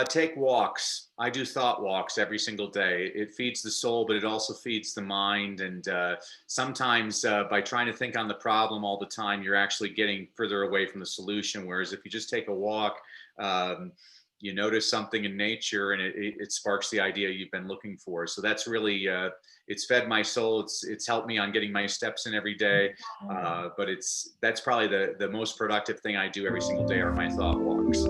Take walks. I do thought walks every single day. It feeds the soul, but it also feeds the mind. And sometimes by trying to think on the problem all the time, you're actually getting further away from the solution. Whereas if you just take a walk, um, you notice something in nature and it sparks the idea you've been looking for. So that's really, it's fed my soul. It's helped me on getting my steps in every day. But that's probably the most productive thing I do every single day are my thought walks.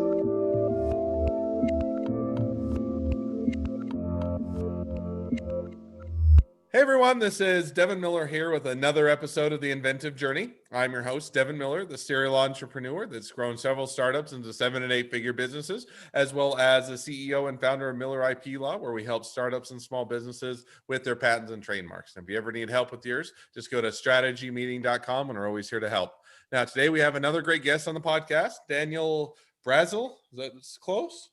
Hey everyone, this is Devin Miller here with another episode of the Inventive Journey. I'm your host, Devin Miller, the serial entrepreneur that's grown several startups into 7- and 8-figure businesses, as well as the CEO and founder of Miller IP Law, where we help startups and small businesses with their patents and trademarks. And if you ever need help with yours, just go to strategymeeting.com and we're always here to help. Now, today we have another great guest on the podcast, Daniel Brassell. Is that close?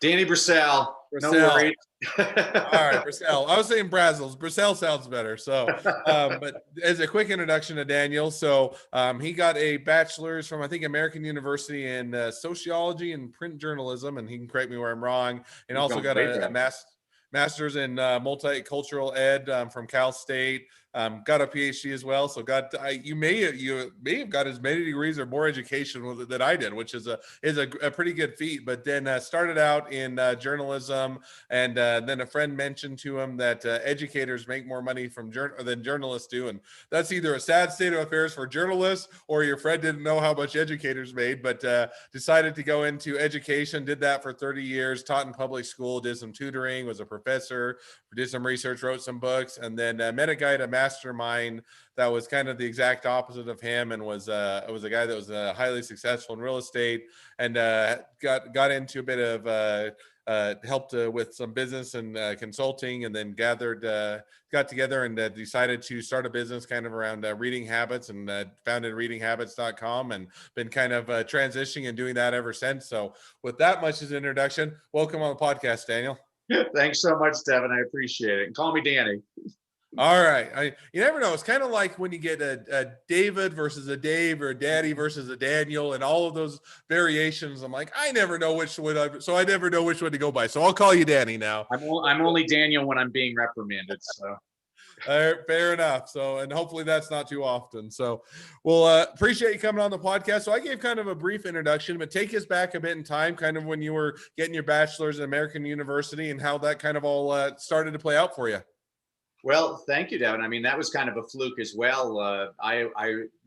Danny Brassell. No Brassell. worries. All right, Brassell. I was saying Brazzles. Brassell sounds better. So, but as a quick introduction to Daniel, so he got a bachelor's from, I think, American University in sociology and print journalism, and he can correct me where I'm wrong, and also got a master's in multicultural ed from Cal State. Got a PhD as well. So you may have got as many degrees or more education than I did, which is a pretty good feat. But then started out in journalism, and then a friend mentioned to him that educators make more money than journalists do, and that's either a sad state of affairs for journalists or your friend didn't know how much educators made, but decided to go into education. Did that for 30 years. Taught in public school. Did some tutoring. Was a professor. Did some research. Wrote some books, and then met a guy at a mastermind that was kind of the exact opposite of him, and was a guy that was highly successful in real estate, and got into a bit of helped with some business and consulting, and then got together and decided to start a business kind of around reading habits, and founded readinghabits.com, and been kind of transitioning and doing that ever since. So with that much as an introduction, welcome on the podcast, Daniel. Thanks so much, Devin. I appreciate it. And call me Danny. All right. You never know. It's kind of like when you get a David versus a Dave, or a Daddy versus a Daniel, and all of those variations. I'm like, I never know which one, so I never know which one to go by. So I'll call you Danny now. I'm only Daniel when I'm being reprimanded. So. Fair enough. So, and hopefully that's not too often. So we'll appreciate you coming on the podcast. So I gave kind of a brief introduction, but take us back a bit in time, kind of when you were getting your bachelor's at American University, and how that kind of all started to play out for you. Well, thank you, Devin. I mean, that was kind of a fluke as well. I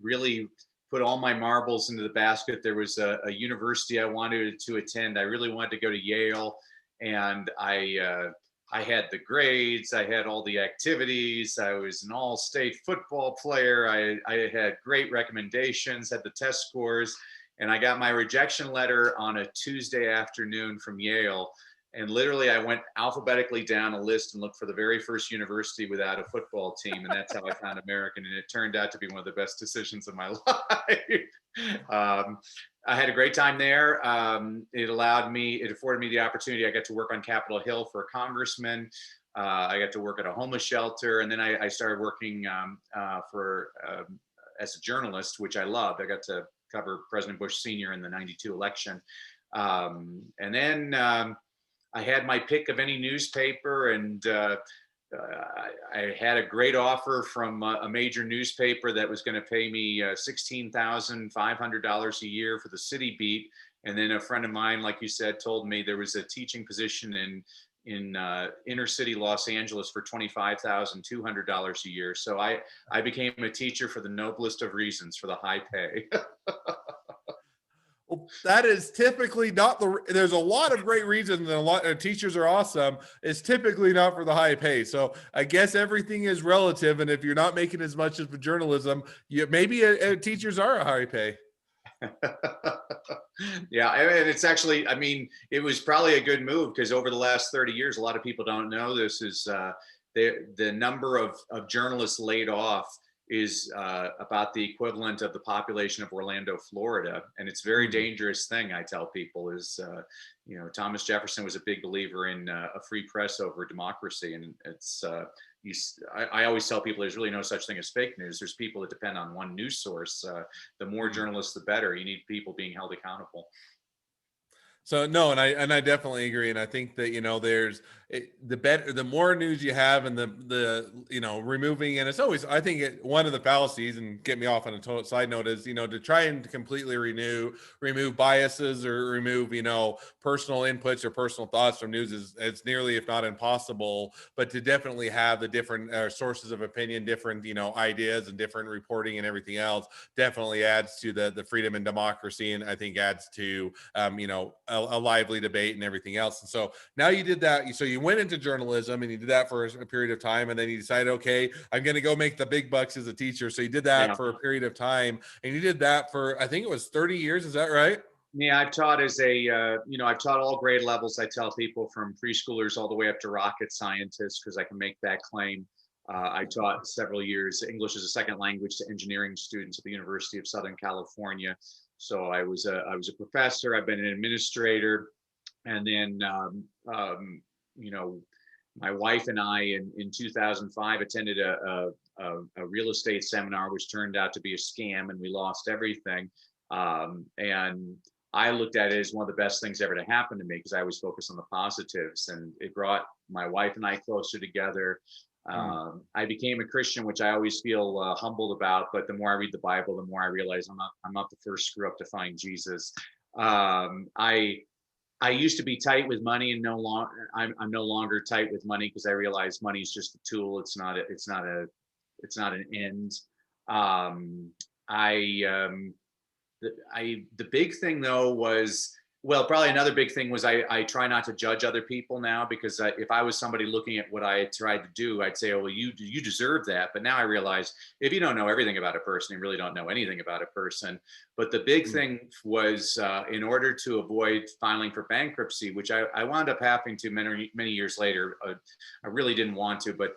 really put all my marbles into the basket. There was a university I wanted to attend. I really wanted to go to Yale, and I had the grades, I had all the activities, I was an all-state football player, I had great recommendations, had the test scores, and I got my rejection letter on a Tuesday afternoon from Yale. And literally I went alphabetically down a list and looked for the very first university without a football team. And that's how I found American. And it turned out to be one of the best decisions of my life. I had a great time there. It afforded me the opportunity. I got to work on Capitol Hill for a congressman. I got to work at a homeless shelter. And then I started working as a journalist, which I loved. I got to cover President Bush Sr. in the '92 election. And then I had my pick of any newspaper, and I had a great offer from a major newspaper that was going to pay me $16,500 a year for the city beat. And then a friend of mine, like you said, told me there was a teaching position in inner city Los Angeles for $25,200 a year. So I became a teacher for the noblest of reasons, for the high pay. Well, that is typically not there's a lot of great reasons, and a lot of teachers are awesome. It's typically not for the high pay. So I guess everything is relative. And if you're not making as much as for journalism, maybe teachers are a high pay. Yeah, and it's actually, I mean, it was probably a good move, because over the last 30 years, a lot of people don't know this, is the number of journalists laid off is about the equivalent of the population of Orlando, Florida. And it's a very dangerous thing, I tell people, is, Thomas Jefferson was a big believer in a free press over democracy. And it's, I always tell people there's really no such thing as fake news. There's people that depend on one news source. The more journalists, the better. You need people being held accountable. So no, and I definitely agree, and I think that there's the better, the more news you have, and the removing, and it's always, I think one of the fallacies, and get me off on a total side note, is to try and completely remove biases or remove personal inputs or personal thoughts from news is it's nearly if not impossible, but to definitely have the different sources of opinion, different ideas and different reporting and everything else definitely adds to the freedom and democracy, and I think adds to a lively debate and everything else. And so now you did that. So you went into journalism and you did that for a period of time. And then you decided, okay, I'm going to go make the big bucks as a teacher. So you did that Yeah. for a period of time, and you did that for, I think it was 30 years. Is that right? Yeah, I've taught I've taught all grade levels. I tell people from preschoolers all the way up to rocket scientists because I can make that claim. I taught several years English as a second language to engineering students at the University of Southern California. So I was a professor. I've been an administrator, and then you know, my wife and I in 2005 attended a real estate seminar, which turned out to be a scam, and we lost everything. And I looked at it as one of the best things ever to happen to me because I always focus on the positives, and it brought my wife and I closer together. Mm. I became a Christian, which I always feel humbled about. But the more I read the Bible, the more I realize I'm not the first screw up to find Jesus. I used to be tight with money, and no longer I'm no longer tight with money because I realize money is just a tool. It's not an end. Um, I the big thing though was, well, probably another big thing was I try not to judge other people now because if I was somebody looking at what I had tried to do, I'd say, oh, well, you deserve that. But now I realize if you don't know everything about a person, you really don't know anything about a person. But the big Mm. thing was in order to avoid filing for bankruptcy, which I wound up having to many years later. I really didn't want to, but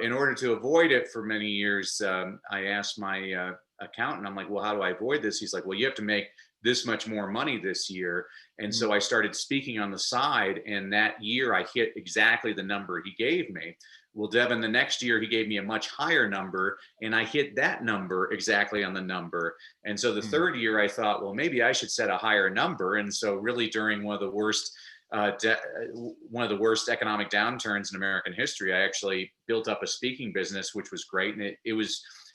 in order to avoid it for many years, I asked my accountant, I'm like, well, how do I avoid this? He's like, well, you have to make this much more money this year. And Mm. so I started speaking on the side. And that year I hit exactly the number he gave me. Well, Devin, the next year he gave me a much higher number, and I hit that number exactly on the number. And so the Mm. third year I thought, well, maybe I should set a higher number. And so really during one of the worst economic downturns in American history, I actually built up a speaking business, which was great. And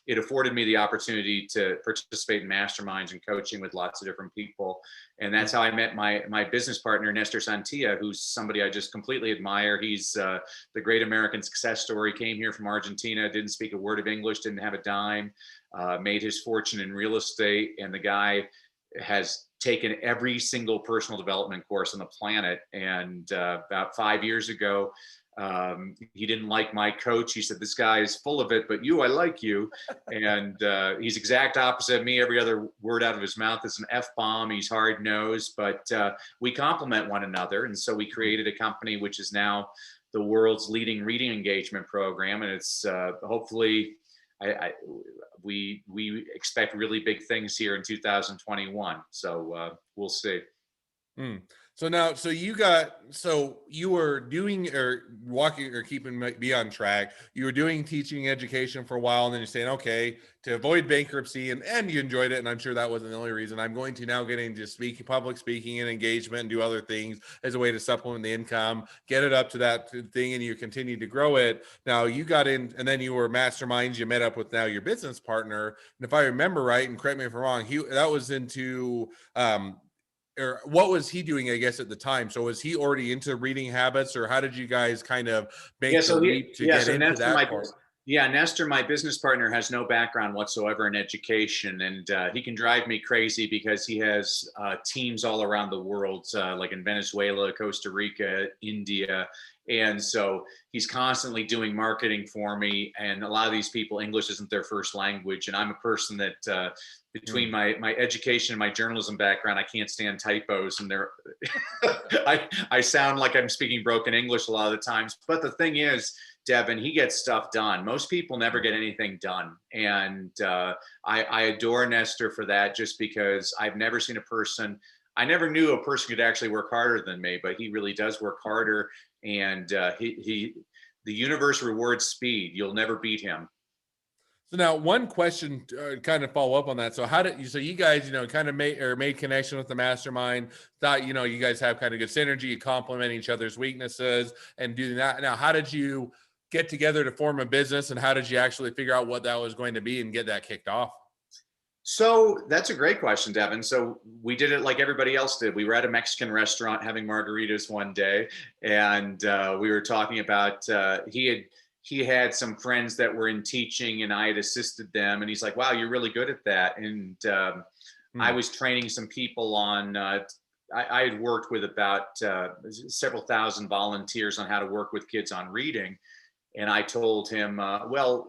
it afforded me the opportunity to participate in masterminds and coaching with lots of different people. And that's how I met my business partner, Nestor Santia, who's somebody I just completely admire. He's the great American success story. Came here from Argentina, didn't speak a word of English, didn't have a dime, made his fortune in real estate. And the guy has taken every single personal development course on the planet. And about 5 years ago, he didn't like my coach. He said, this guy is full of it, but I like you. And he's exact opposite of me. Every other word out of his mouth is an F-bomb. He's hard nosed, but we complement one another. And so we created a company, which is now the world's leading reading engagement program. And it's hopefully, we expect really big things here in 2021. So we'll see. Mm. So you were doing or walking or keeping me on track. You were doing teaching education for a while, and then you're saying, okay, to avoid bankruptcy, and you enjoyed it. And I'm sure that wasn't the only reason. I'm going to now get into public speaking and engagement and do other things as a way to supplement the income, get it up to that thing, and you continue to grow it. Now you got in, and then you were masterminds. You met up with now your business partner. And if I remember right, and correct me if I'm wrong, that was into, or what was he doing, I guess, at the time? So was he already into reading habits, or how did you guys kind of Yeah. make the leap to get So into that part? Nestor, my business partner, has no background whatsoever in education, and he can drive me crazy because he has teams all around the world, like in Venezuela, Costa Rica, India. And so he's constantly doing marketing for me. And a lot of these people, English isn't their first language. And I'm a person that between my education and my journalism background, I can't stand typos, and I sound like I'm speaking broken English a lot of the times. But the thing is, Devin, he gets stuff done. Most people never get anything done. And I adore Nestor for that, just because I've never seen a person, I never knew a person could actually work harder than me, but he really does work harder. And the universe rewards speed. You'll never beat him. So now one question to kind of follow up on that. So how did you, so you guys, kind of made connection with the mastermind, thought, you guys have kind of good synergy, you complement each other's weaknesses and do that. Now, how did you get together to form a business, and how did you actually figure out what that was going to be and get that kicked off? So that's a great question, Devin. So we did it like everybody else did. We were at a Mexican restaurant having margaritas one day, and we were talking about he had some friends that were in teaching, and I had assisted them. And he's like, "Wow, you're really good at that." And I Hmm. was training some people on. I had worked with about several thousand volunteers on how to work with kids on reading, and I told him, well,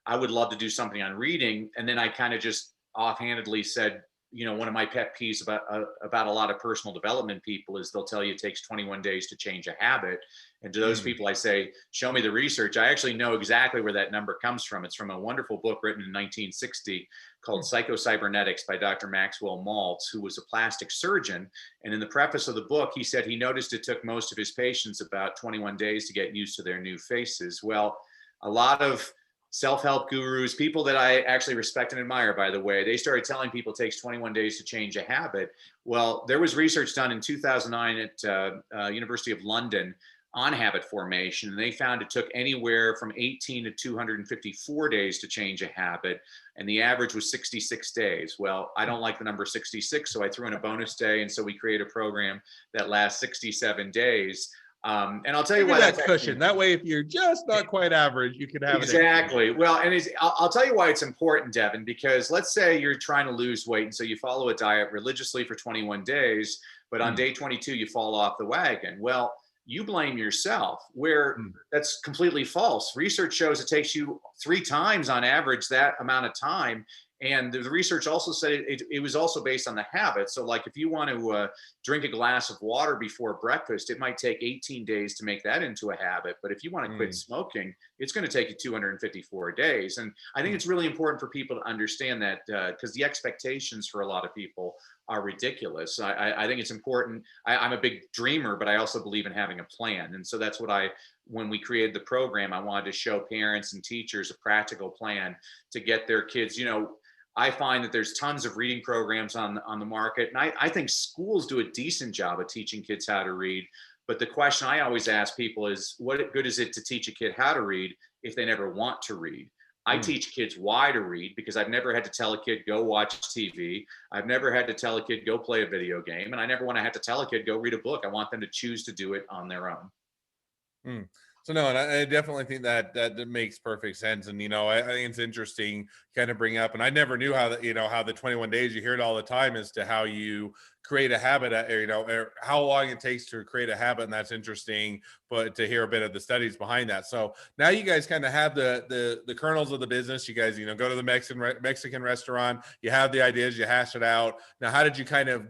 I would love to do something on reading. And then I kind of just offhandedly said, one of my pet peeves about a lot of personal development people is they'll tell you it takes 21 days to change a habit. And to those Hmm. people, I say, show me the research. I actually know exactly where that number comes from. It's from a wonderful book written in 1960 called Psychocybernetics by Dr. Maxwell Maltz, who was a plastic surgeon. And in the preface of the book, he said he noticed it took most of his patients about 21 days to get used to their new faces. Well, a lot of self-help gurus, people that I actually respect and admire, by the way, they started telling people it takes 21 days to change a habit. Well, there was research done in 2009 at University of London on habit formation, and they found it took anywhere from 18 to 254 days to change a habit, and the average was 66 days. Well, I don't like the number 66, so I threw in a bonus day, and so we created a program that lasts 67 days. And I'll tell you Give you why that that's cushion. actually That way, if you're just not quite average, you can have an extra. exactly. Well, and I'll tell you why it's important, Devin, because let's say you're trying to lose weight. And so you follow a diet religiously for 21 days, but on Hmm. day 22, you fall off the wagon. Well, you blame yourself, where Hmm. that's completely false. Research shows it takes you 3 times on average that amount of time. And the research also said it was also based on the habit. So, like, if you want to drink a glass of water before breakfast, it might take 18 days to make that into a habit. But if you want to quit Hmm. smoking, it's going to take you 254 days. And I think Hmm. it's really important for people to understand that, because the expectations for a lot of people are ridiculous. I think it's important. I'm a big dreamer, but I also believe in having a plan. And so that's what when we created the program, I wanted to show parents and teachers a practical plan to get their kids, I find that there's tons of reading programs on the market, and I think schools do a decent job of teaching kids how to read. But the question I always ask people is, what good is it to teach a kid how to read if they never want to read? I Hmm. teach kids why to read because I've never had to tell a kid go watch TV. I've never had to tell a kid go play a video game, and I never want to have to tell a kid go read a book. I want them to choose to do it on their own. Mm. So no, and I definitely think that makes perfect sense. And I think it's interesting kind of bring up. And I never knew how how the 21 days, you hear it all the time, as to how you create a habit, or how long it takes to create a habit. And that's interesting, but to hear a bit of the studies behind that. So now you guys kind of have the kernels of the business. You guys go to the Mexican restaurant. You have the ideas. You hash it out. Now, how did you kind of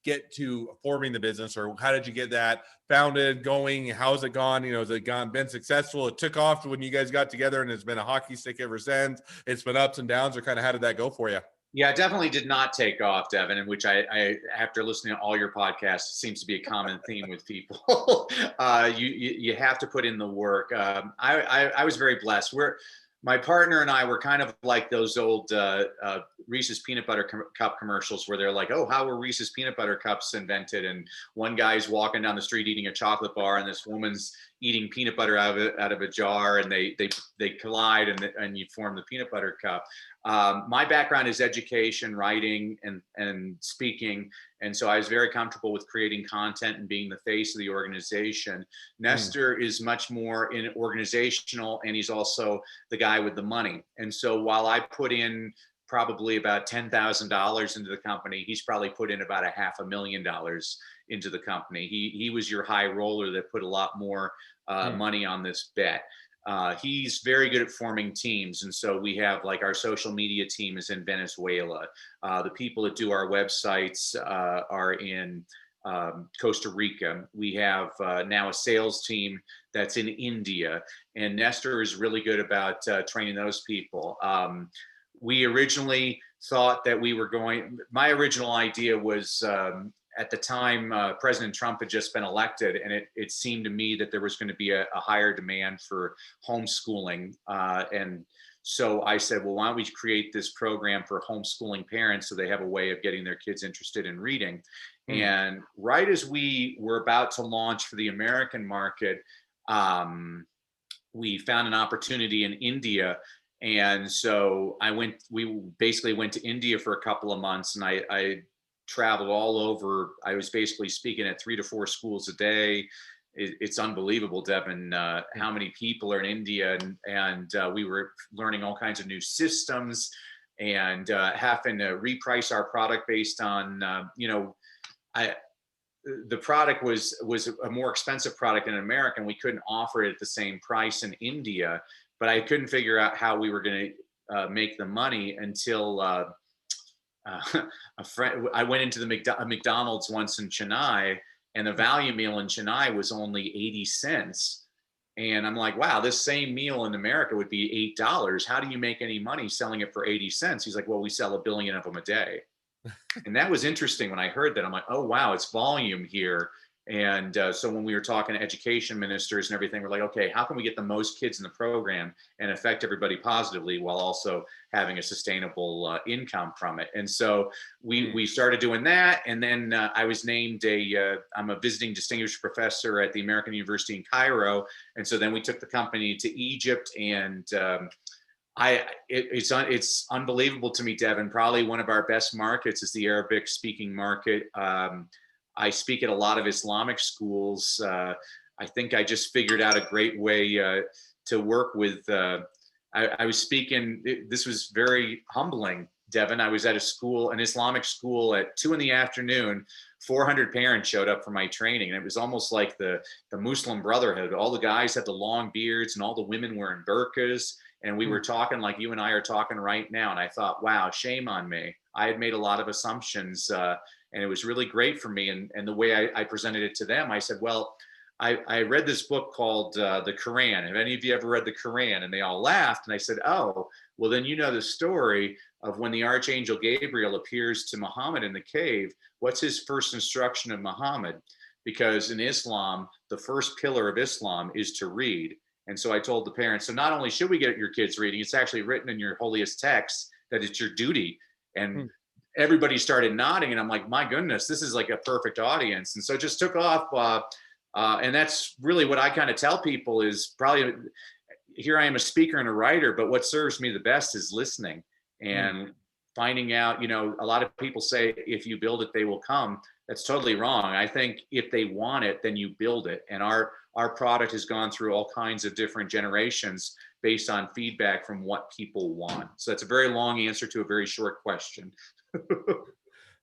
get to forming the business, or how did you get that founded, going? How's it gone? Has it been successful? It took off when you guys got together, and it's been a hockey stick ever since. It's been ups and downs, or kind of how did that go for you? Yeah, it definitely did not take off, Devin, in which after listening to all your podcasts, it seems to be a common theme with people. You have to put in the work. I was very blessed. My partner and I were kind of like those old Reese's peanut butter cup commercials where they're like, "Oh, how were Reese's peanut butter cups invented?" And one guy's walking down the street eating a chocolate bar, and this woman's eating peanut butter out of a jar, and they collide, and you form the peanut butter cup. My background is education, writing, and speaking, and so I was very comfortable with creating content and being the face of the organization. Mm. Nestor is much more in organizational, and he's also the guy with the money. And so while I put in probably about $10,000 into the company, he's probably put in about $500,000 into the company. He was your high roller that put a lot more Mm. money on this bet. He's very good at forming teams. And so we have, like, our social media team is in Venezuela. The people that do our websites are in Costa Rica. We have now a sales team that's in India. And Nestor is really good about training those people. We originally thought that my original idea was, at the time, President Trump had just been elected, and it seemed to me that there was going to be a higher demand for homeschooling. And So I said, well, why don't we create this program for homeschooling parents so they have a way of getting their kids interested in reading? Hmm. And right as we were about to launch for the American market, we found an opportunity in India. And so we basically went to India for a couple of months, and I traveled all over. I was basically speaking at 3 to 4 schools a day. It's unbelievable, Devin, how many people are in India, and we were learning all kinds of new systems and having to reprice our product based on, I, the product was a more expensive product in America, and we couldn't offer it at the same price in India. But I couldn't figure out how we were going to make the money until a friend. I went into the McDonald's once in Chennai, and the value meal in Chennai was only 80 cents. And I'm like, wow, this same meal in America would be $8. How do you make any money selling it for 80 cents? He's like, well, we sell 1 billion of them a day. And that was interesting when I heard that. I'm like, oh, wow, it's volume here. And so when we were talking to education ministers and everything, we're like, okay, how can we get the most kids in the program and affect everybody positively while also having a sustainable income from it? And so we started doing that. And then I was named I'm a visiting distinguished professor at the American University in Cairo. And so then we took the company to Egypt, and it's unbelievable to me, Devin. Probably one of our best markets is the Arabic speaking market. I speak at a lot of Islamic schools. I think I just figured out a great way to work with. I was speaking. This was very humbling, Devin. I was at an Islamic school at 2 p.m. 400 parents showed up for my training, and it was almost like the Muslim Brotherhood. All the guys had the long beards, and all the women were in burqas. And we were talking like you and I are talking right now. And I thought, wow, shame on me. I had made a lot of assumptions, and it was really great for me. And the way I presented it to them, I said, well, I read this book called The Quran. Have any of you ever read the Quran? And they all laughed. And I said, oh, well, then you know the story of when the Archangel Gabriel appears to Muhammad in the cave. What's his first instruction of Muhammad? Because in Islam, the first pillar of Islam is to read. And so I told the parents, so not only should we get your kids reading, it's actually written in your holiest text that it's your duty. And everybody started nodding. And I'm like, my goodness, this is like a perfect audience. And so it just took off. And that's really what I kind of tell people is probably, here I am a speaker and a writer, but what serves me the best is listening and finding out, a lot of people say, if you build it, they will come. That's totally wrong. I think if they want it, then you build it. And our product has gone through all kinds of different generations based on feedback from what people want. So that's a very long answer to a very short question.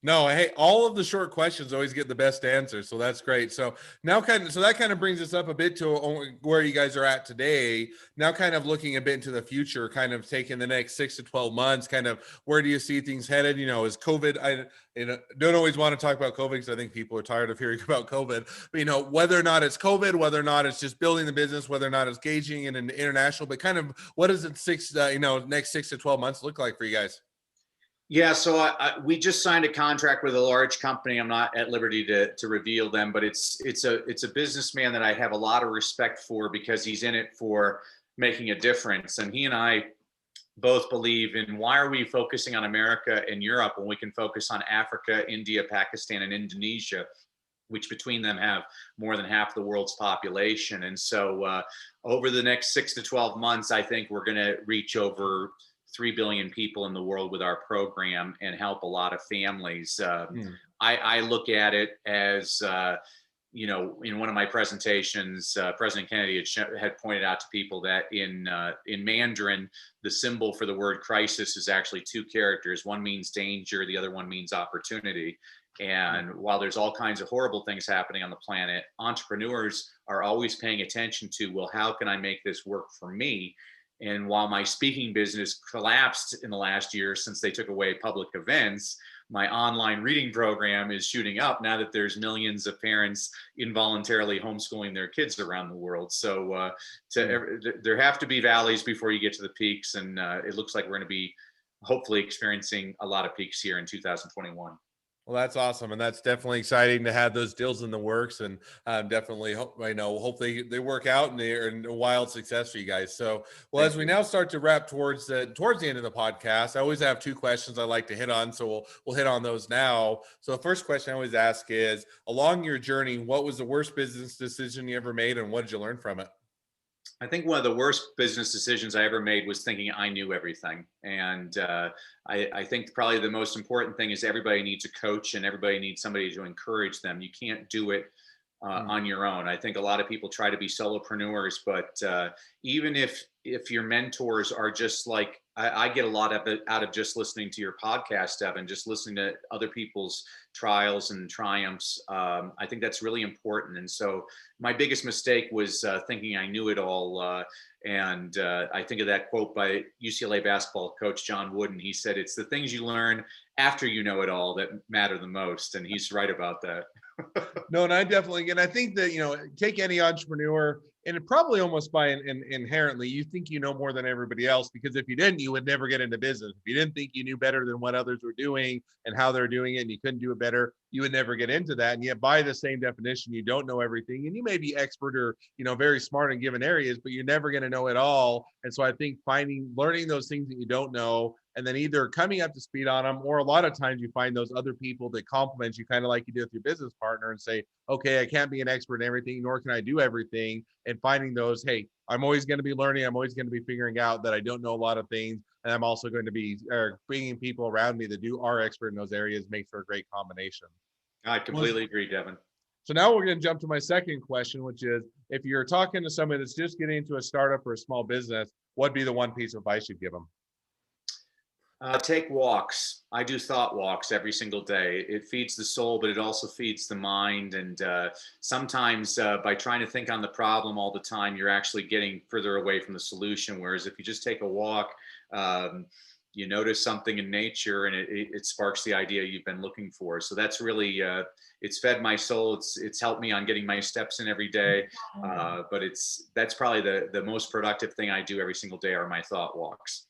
No, hey, all of the short questions always get the best answers, so that's great. So now that kind of brings us up a bit to where you guys are at today. Now kind of looking a bit into the future, kind of taking the next 6 to 12 months, kind of where do you see things headed? Is COVID, I don't always want to talk about COVID because I think people are tired of hearing about COVID, but whether or not it's COVID, whether or not it's just building the business, whether or not it's gauging in an international, but kind of what does it next 6 to 12 months look like for you guys? Yeah, so we just signed a contract with a large company. I'm not at liberty to reveal them, but it's a businessman that I have a lot of respect for because he's in it for making a difference. And he and I both believe in, why are we focusing on America and Europe when we can focus on Africa, India, Pakistan, and Indonesia, which between them have more than half the world's population. And so over the next 6 to 12 months, I think we're going to reach over 3 billion people in the world with our program and help a lot of families. I look at it as, in one of my presentations, President Kennedy had pointed out to people that in Mandarin, the symbol for the word crisis is actually 2 characters. One means danger, the other one means opportunity. And while there's all kinds of horrible things happening on the planet, entrepreneurs are always paying attention to, well, how can I make this work for me? And while my speaking business collapsed in the last year since they took away public events, my online reading program is shooting up now that there's millions of parents involuntarily homeschooling their kids around the world. So there have to be valleys before you get to the peaks. And it looks like we're going to be hopefully experiencing a lot of peaks here in 2021. Well, that's awesome, and that's definitely exciting to have those deals in the works, and definitely hope they work out and they're a wild success for you guys. So, well, Thank as we you. now start to wrap towards the end of the podcast, I always have two questions I like to hit on, so we'll hit on those now. So, the first question I always ask is, along your journey, what was the worst business decision you ever made, and what did you learn from it? I think one of the worst business decisions I ever made was thinking I knew everything. And I think probably the most important thing is everybody needs a coach and everybody needs somebody to encourage them. You can't do it on your own. I think a lot of people try to be solopreneurs, but even if your mentors are just like I get a lot of it out of just listening to your podcast, Evan, just listening to other people's trials and triumphs. I think that's really important. And so my biggest mistake was thinking I knew it all. And I think of that quote by UCLA basketball coach John Wooden. He said, "It's the things you learn after you know it all that matter the most." And he's right about that. No, and I definitely, and I think that, take any entrepreneur, and it probably almost inherently, you think you know more than everybody else, because if you didn't, you would never get into business. If you didn't think you knew better than what others were doing and how they're doing it, and you couldn't do it better, you would never get into that. And yet, by the same definition, you don't know everything, and you may be expert or, very smart in given areas, but you're never going to know it all. And so I think learning those things that you don't know, and then either coming up to speed on them, or a lot of times you find those other people that complement you, kind of like you do with your business partner, and say, okay, I can't be an expert in everything, nor can I do everything. And finding those, hey, I'm always going to be learning. I'm always going to be figuring out that I don't know a lot of things. And I'm also going to be bringing people around me that are expert in those areas, makes for a great combination. I completely agree, Devin. So now we're going to jump to my second question, which is, if you're talking to somebody that's just getting into a startup or a small business, what'd be the one piece of advice you'd give them? Take walks. I do thought walks every single day. It feeds the soul, but it also feeds the mind. And sometimes by trying to think on the problem all the time, you're actually getting further away from the solution. Whereas if you just take a walk, you notice something in nature and it sparks the idea you've been looking for. So that's really, it's fed my soul. It's helped me on getting my steps in every day. But that's probably the most productive thing I do every single day are my thought walks.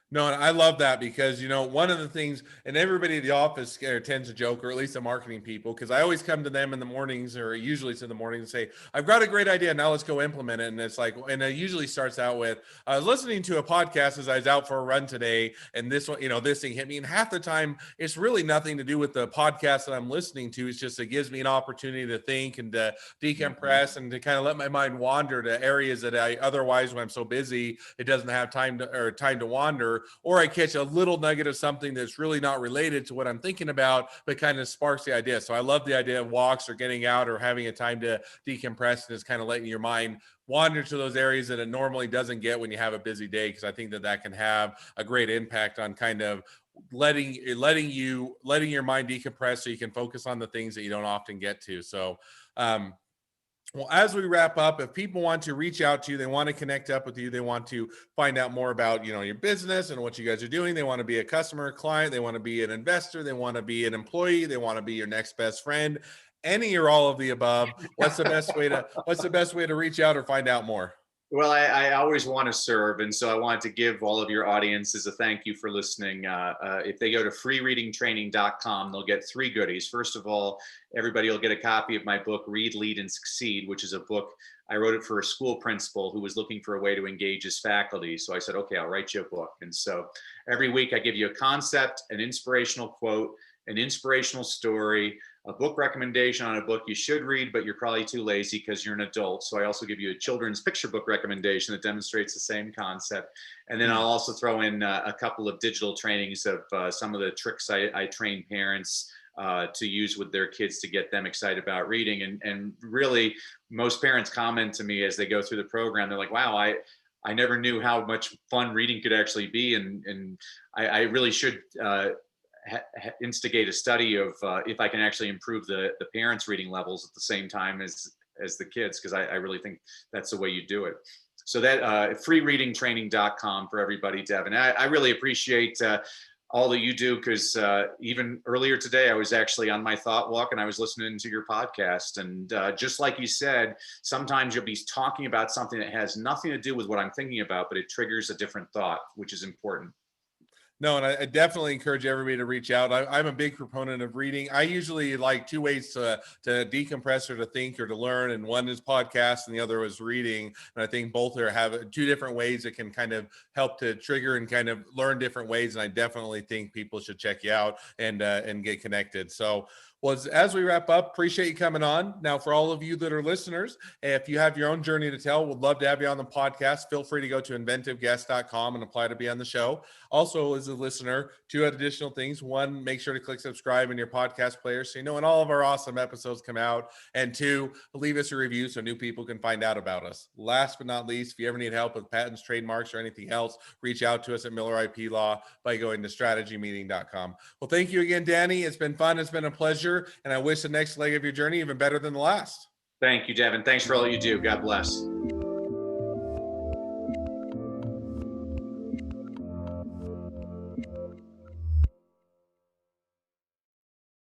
No, and I love that because, one of the things, and everybody at the office tends to joke, or at least the marketing people, because I always come to them in the mornings, or usually it's in the morning, and say, I've got a great idea. Now let's go implement it. And it's like, and it usually starts out with, I was listening to a podcast as I was out for a run today, and this one, this thing hit me. And half the time, it's really nothing to do with the podcast that I'm listening to. It's just, it gives me an opportunity to think and to decompress and to kind of let my mind wander to areas that I otherwise, when I'm so busy, it doesn't have time to wander. Or I catch a little nugget of something that's really not related to what I'm thinking about, but kind of sparks the idea. So I love the idea of walks or getting out or having a time to decompress, and just kind of letting your mind wander to those areas that it normally doesn't get when you have a busy day. Because I think that can have a great impact on kind of letting your mind decompress so you can focus on the things that you don't often get to. So, well, as we wrap up, if people want to reach out to you, they want to connect up with you, they want to find out more about, your business and what you guys are doing, they want to be a customer, client, they want to be an investor, they want to be an employee, they want to be your next best friend, any or all of the above, what's the best way to reach out or find out more? Well, I always want to serve. And so I wanted to give all of your audiences a thank you for listening. If they go to freereadingtraining.com, they'll get 3 goodies. First of all, everybody will get a copy of my book, Read, Lead, and Succeed, which is a book. I wrote it for a school principal who was looking for a way to engage his faculty. So I said, okay, I'll write you a book. And so every week I give you a concept, an inspirational quote, an inspirational story, a book recommendation on a book you should read, but you're probably too lazy because you're an adult. So I also give you a children's picture book recommendation that demonstrates the same concept. And then I'll also throw in a couple of digital trainings of some of the tricks I train parents to use with their kids to get them excited about reading. And really, most parents comment to me as they go through the program, they're like, wow, I never knew how much fun reading could actually be. And I really should instigate a study of if I can actually improve the parents' reading levels at the same time as the kids, because I really think that's the way you do it. So that freereadingtraining.com for everybody, Devin. I really appreciate all that you do, because even earlier today, I was actually on my thought walk and I was listening to your podcast. And just like you said, sometimes you'll be talking about something that has nothing to do with what I'm thinking about, but it triggers a different thought, which is important. No, and I definitely encourage everybody to reach out. I'm a big proponent of reading. I usually like two ways to decompress or to think or to learn, and one is podcast and the other is reading. And I think both have two different ways that can kind of help to trigger and kind of learn different ways. And I definitely think people should check you out and get connected. So, as we wrap up, appreciate you coming on. Now, for all of you that are listeners, if you have your own journey to tell, would love to have you on the podcast. Feel free to go to inventiveguest.com and apply to be on the show. Also, as a listener, two additional things. One, make sure to click subscribe in your podcast player so you know when all of our awesome episodes come out. And two, leave us a review so new people can find out about us. Last but not least, if you ever need help with patents, trademarks, or anything else, reach out to us at Miller IP Law by going to strategymeeting.com. Well, thank you again, Danny. It's been fun. It's been a pleasure. And I wish the next leg of your journey even better than the last. Thank you, Devin. Thanks for all you do. God bless.